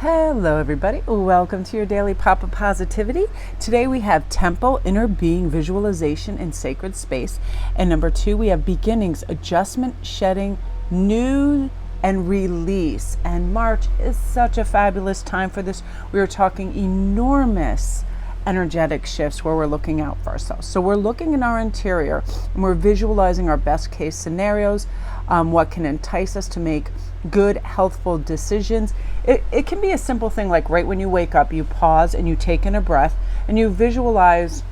Hello everybody, welcome to your daily pop of positivity. Today we have temple, inner being, visualization, and sacred space. And number 2, we have beginnings, adjustment, shedding, new, and release. And March is such a fabulous time for this. We are talking enormous energetic shifts where we're looking out for ourselves. So we're looking in our interior and we're visualizing our best case scenarios, what can entice us to make good, healthful decisions. It can be a simple thing like right when you wake up, you pause and you take in a breath and you visualize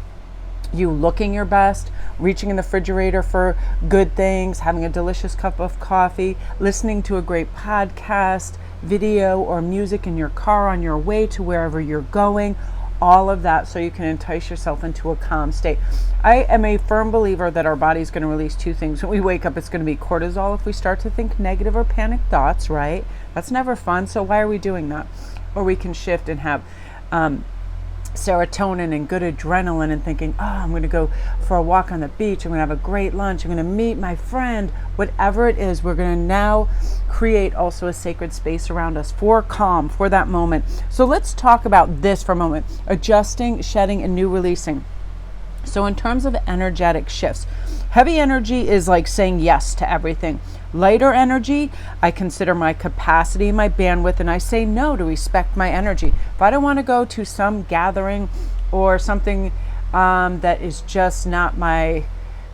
you looking your best, reaching in the refrigerator for good things, having a delicious cup of coffee, listening to a great podcast, video, or music in your car on your way to wherever you're going. All of that so you can entice yourself into a calm state. I am a firm believer that our body's going to release 2 things. When we wake up, it's going to be cortisol if we start to think negative or panic thoughts, right? That's never fun. So why are we doing that? Or we can shift and have serotonin and good adrenaline and thinking, oh, I'm going to go for a walk on the beach. I'm going to have a great lunch. I'm going to meet my friend. Whatever it is, we're going to now create also a sacred space around us for calm, for that moment. So let's talk about this for a moment. Adjusting, shedding, and new releasing. So in terms of energetic shifts, heavy energy is like saying yes to everything. Lighter energy, I consider my capacity, my bandwidth, and I say no to respect my energy. If I don't want to go to some gathering or something that is just not my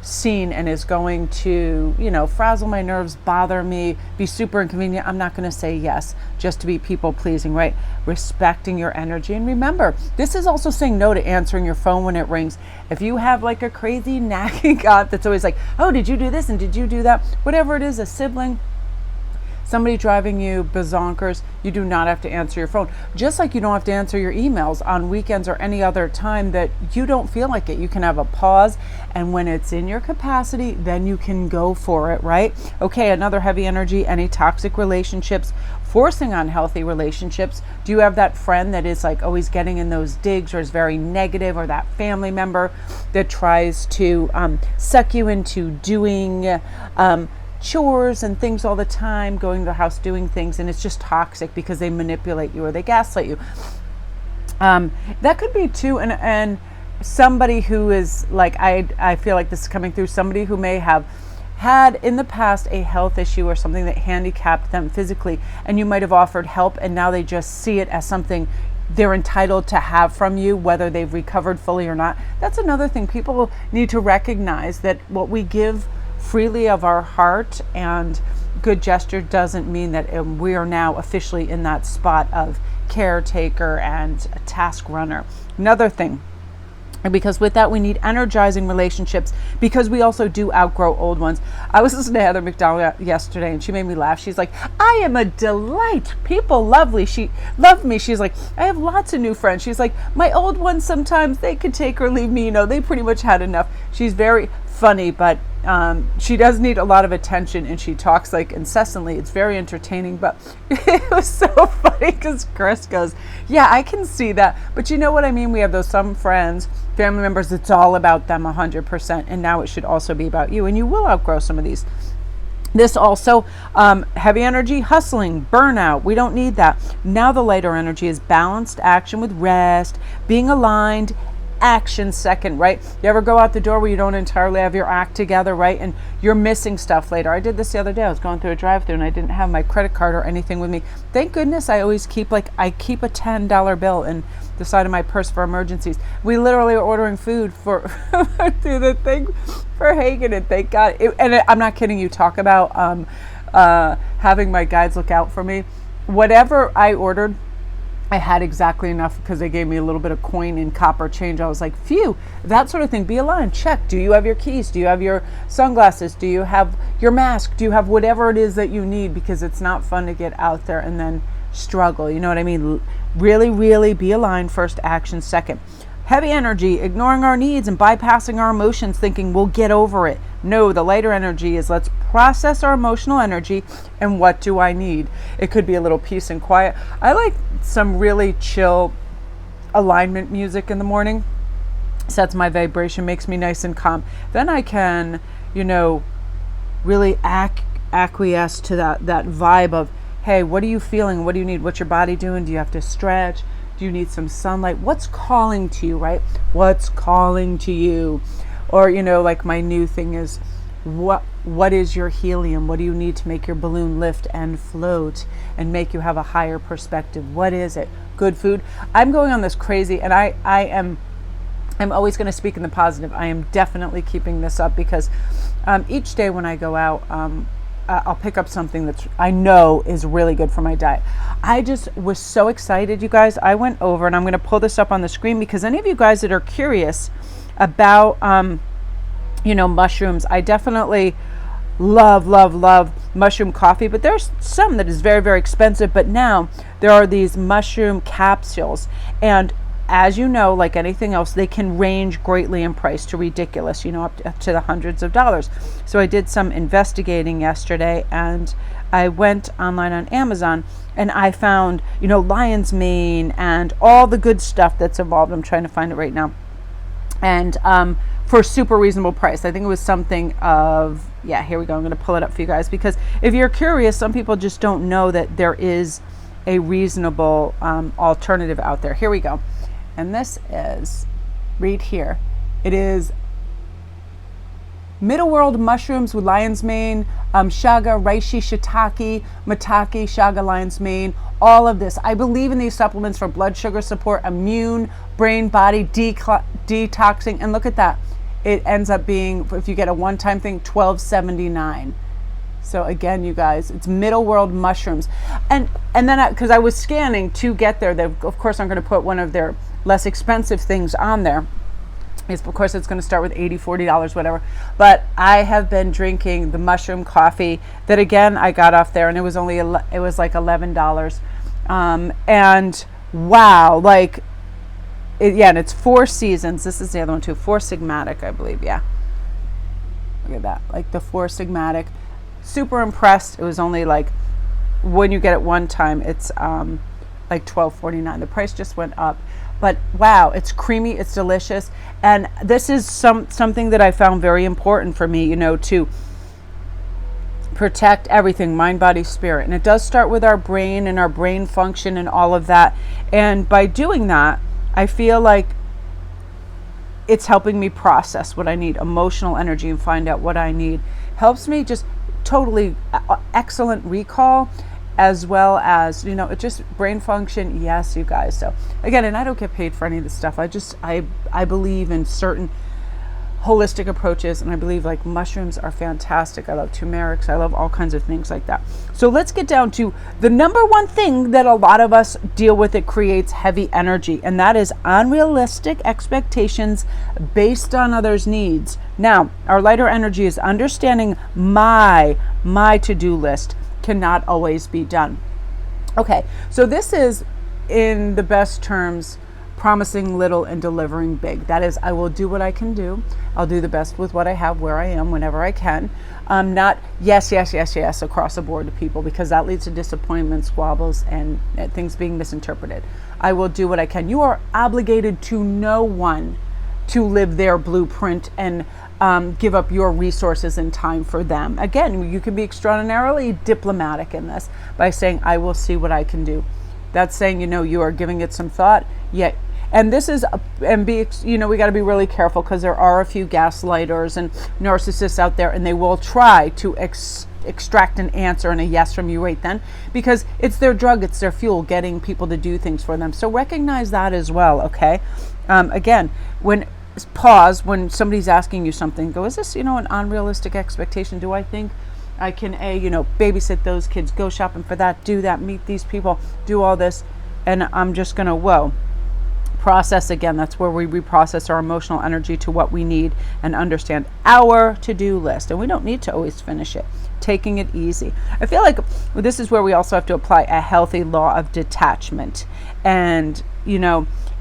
scene and is going to, frazzle my nerves, bother me, be super inconvenient, I'm not going to say yes just to be people pleasing, right? Respecting your energy. And remember, this is also saying no to answering your phone when it rings. If you have like a crazy nagging aunt that's always like, oh, did you do this and did you do that? Whatever it is, a sibling, somebody driving you bazonkers, you do not have to answer your phone. Just like you don't have to answer your emails on weekends or any other time that you don't feel like it. You can have a pause, and when it's in your capacity, then you can go for it, right? Okay, another heavy energy, any toxic relationships, forcing on healthy relationships. Do you have that friend that is like always getting in those digs or is very negative, or that family member that tries to suck you into doing chores and things all the time, going to the house, doing things, and it's just toxic because they manipulate you or they gaslight you. That could be too, and somebody who is like, I feel like this is coming through, somebody who may have had in the past a health issue or something that handicapped them physically, and you might have offered help, and now they just see it as something they're entitled to have from you, whether they've recovered fully or not. That's another thing. People need to recognize that what we give freely of our heart and good gesture doesn't mean that we are now officially in that spot of caretaker and a task runner. Another thing, because with that we need energizing relationships, because we also do outgrow old ones. I was listening to Heather McDonald yesterday and she made me laugh. She's like, I am a delight. People love me. She's like, I have lots of new friends. She's like, my old ones, sometimes they could take or leave me. They pretty much had enough. She's very funny, but she does need a lot of attention, and she talks like incessantly. It's very entertaining, but it was so funny because Chris goes, yeah, I can see that, but you know what I mean? We have those some friends, family members, it's all about them 100%, and now it should also be about you, and you will outgrow some of these. This also, heavy energy, hustling, burnout. We don't need that. Now the lighter energy is balanced action with rest, being aligned, action second, right? You ever go out the door where you don't entirely have your act together, right? And you're missing stuff later. I did this the other day. I was going through a drive-through and I didn't have my credit card or anything with me. Thank goodness I always keep a $10 bill in the side of my purse for emergencies. We literally were ordering food for through the thing for Hagen, and thank God. I'm not kidding you. Talk about having my guides look out for me. Whatever I ordered, I had exactly enough because they gave me a little bit of coin and copper change. I was like, phew, that sort of thing. Be aligned. Check. Do you have your keys? Do you have your sunglasses? Do you have your mask? Do you have whatever it is that you need? Because it's not fun to get out there and then struggle. You know what I mean? Really, really be aligned first, action second. Heavy energy, ignoring our needs and bypassing our emotions, thinking we'll get over it. No, the lighter energy is let's process our emotional energy and what do I need? It could be a little peace and quiet. I like some really chill alignment music in the morning. Sets my vibration, makes me nice and calm. Then I can, really acquiesce to that vibe of, hey, what are you feeling? What do you need? What's your body doing? Do you have to stretch? Do you need some sunlight? What's calling to you, right? What's calling to you? Or, like my new thing is, what is your helium? What do you need to make your balloon lift and float and make you have a higher perspective? What is it? Good food. I'm going on this crazy, and I'm always going to speak in the positive. I am definitely keeping this up because each day when I go out, I'll pick up something that I know is really good for my diet. I just was so excited, you guys. I went over, and I'm going to pull this up on the screen because any of you guys that are curious about, mushrooms, I definitely love mushroom coffee, but there's some that is very, very expensive. But now there are these mushroom capsules, and as you know, like anything else, they can range greatly in price to ridiculous, up to the hundreds of dollars. So I did some investigating yesterday, and I went online on Amazon, and I found, lion's mane and all the good stuff that's involved. I'm trying to find it right now. And for a super reasonable price. I think it was something of, here we go. I'm going to pull it up for you guys, because if you're curious, some people just don't know that there is a reasonable alternative out there. Here we go. And this is, read here, it is Middle World mushrooms with lion's mane, chaga, reishi, shiitake, maitake, chaga, lion's mane, all of this. I believe in these supplements for blood sugar support, immune, brain, body, detoxing. And look at that. It ends up being, if you get a one-time thing, $12.79. So again, you guys, it's Middle World mushrooms. And then, because I was scanning to get there, of course I'm going to put one of their less expensive things on there. Of course, it's going to start with $80, $40, whatever. But I have been drinking the mushroom coffee that, again, I got off there, and it was like $11. And wow, and it's 4 seasons. This is the other one too, 4 Sigmatic, I believe. Yeah, look at that, like the 4 Sigmatic. Super impressed. It was only when you get it one time, it's like $12.49. The price just went up. But wow, it's creamy, it's delicious. And this is something that I found very important for me, to protect everything, mind, body, spirit. And it does start with our brain and our brain function and all of that. And by doing that, I feel like it's helping me process what I need, emotional energy, and find out what I need. Helps me just totally excellent recall, as well as, it just brain function. Yes, you guys. So again, and I don't get paid for any of this stuff. I believe in certain holistic approaches, and I believe mushrooms are fantastic. I love turmerics. I love all kinds of things like that. So let's get down to the number one thing that a lot of us deal with. It creates heavy energy, and that is unrealistic expectations based on others' needs. Now, our lighter energy is understanding my to-do list cannot always be done. Okay, so this is, in the best terms, promising little and delivering big. That is, I will do what I can do. I'll do the best with what I have, where I am, whenever I can. Not yes across the board to people, because that leads to disappointment, squabbles, and things being misinterpreted. I will do what I can. You are obligated to no one to live their blueprint and give up your resources and time for them. Again, you can be extraordinarily diplomatic in this by saying, I will see what I can do. That's saying, you are giving it some thought. Yet, and this is, we got to be really careful, because there are a few gaslighters and narcissists out there, and they will try to extract an answer and a yes from you right then, because it's their drug, it's their fuel, getting people to do things for them. So recognize that as well. Okay. Again, pause when somebody's asking you something. Go, is this, an unrealistic expectation? Do I think I can, babysit those kids, go shopping for that, do that, meet these people, do all this, and I'm just going to, process again. That's where we reprocess our emotional energy to what we need and understand our to-do list. And we don't need to always finish it. Taking it easy. I feel like this is where we also have to apply a healthy law of detachment. And,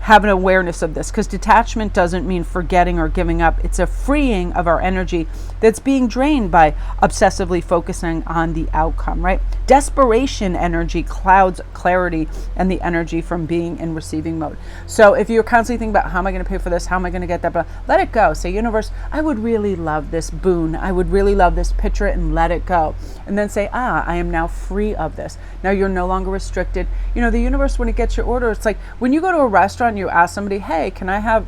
have an awareness of this, because detachment doesn't mean forgetting or giving up. It's a freeing of our energy that's being drained by obsessively focusing on the outcome, right? Desperation energy clouds clarity and the energy from being in receiving mode. So if you're constantly thinking about, how am I going to pay for this? How am I going to get that? But let it go. Say, universe, I would really love this boon. I would really love this. Picture it and let it go. And then say, I am now free of this. Now you're no longer restricted. You know, the universe, when it gets your order, it's like when you go to a restaurant, you ask somebody, hey, can I have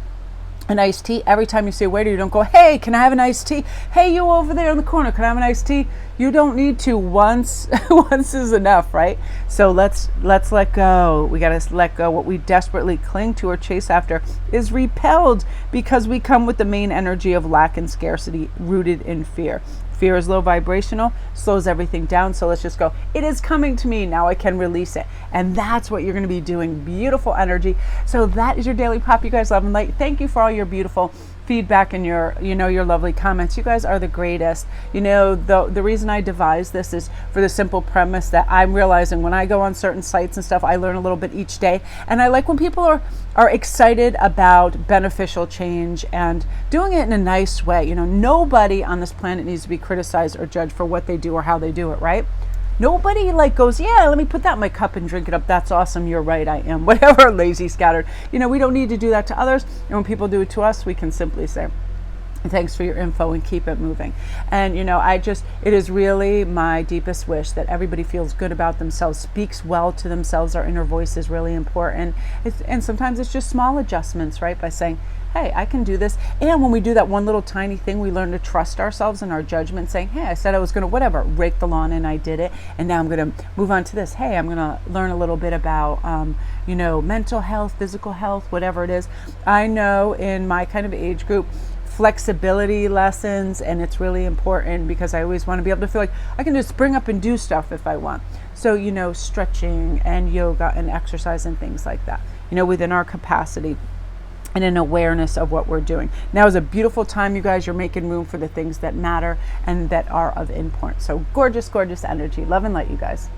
an iced tea? Every time you say waiter, you don't go, hey, can I have an iced tea? Hey, you over there in the corner, can I have an iced tea? You don't need to. Once is enough, right? So let's let go. We got to let go. What we desperately cling to or chase after is repelled, because we come with the main energy of lack and scarcity rooted in fear. Fear is low vibrational, slows everything down. So let's just go, it is coming to me. Now I can release it. And that's what you're going to be doing. Beautiful energy. So that is your daily pop, you guys. Love and light. Thank you for all your beautiful feedback and your lovely comments. You guys are the greatest. The reason I devised this is for the simple premise that I'm realizing when I go on certain sites and stuff, I learn a little bit each day. And I like when people are excited about beneficial change and doing it in a nice way. Nobody on this planet needs to be criticized or judged for what they do or how they do it, right? Nobody goes, yeah, let me put that in my cup and drink it up. That's awesome. You're right. I am. Whatever, lazy, scattered. We don't need to do that to others. And when people do it to us, we can simply say, thanks for your info, and keep it moving. And it is really my deepest wish that everybody feels good about themselves, speaks well to themselves. Our inner voice is really important. And sometimes it's just small adjustments, right? By saying, hey, I can do this. And when we do that one little tiny thing, we learn to trust ourselves and our judgment, saying, hey, I said I was going to rake the lawn, and I did it. And now I'm going to move on to this. Hey, I'm going to learn a little bit about, mental health, physical health, whatever it is. I know in my kind of age group, flexibility lessons, and it's really important because I always want to be able to feel like I can just spring up and do stuff if I want. So, stretching and yoga and exercise and things like that, within our capacity and an awareness of what we're doing. Now is a beautiful time, you guys. You're making room for the things that matter and that are of importance. So gorgeous, gorgeous energy. Love and light, you guys.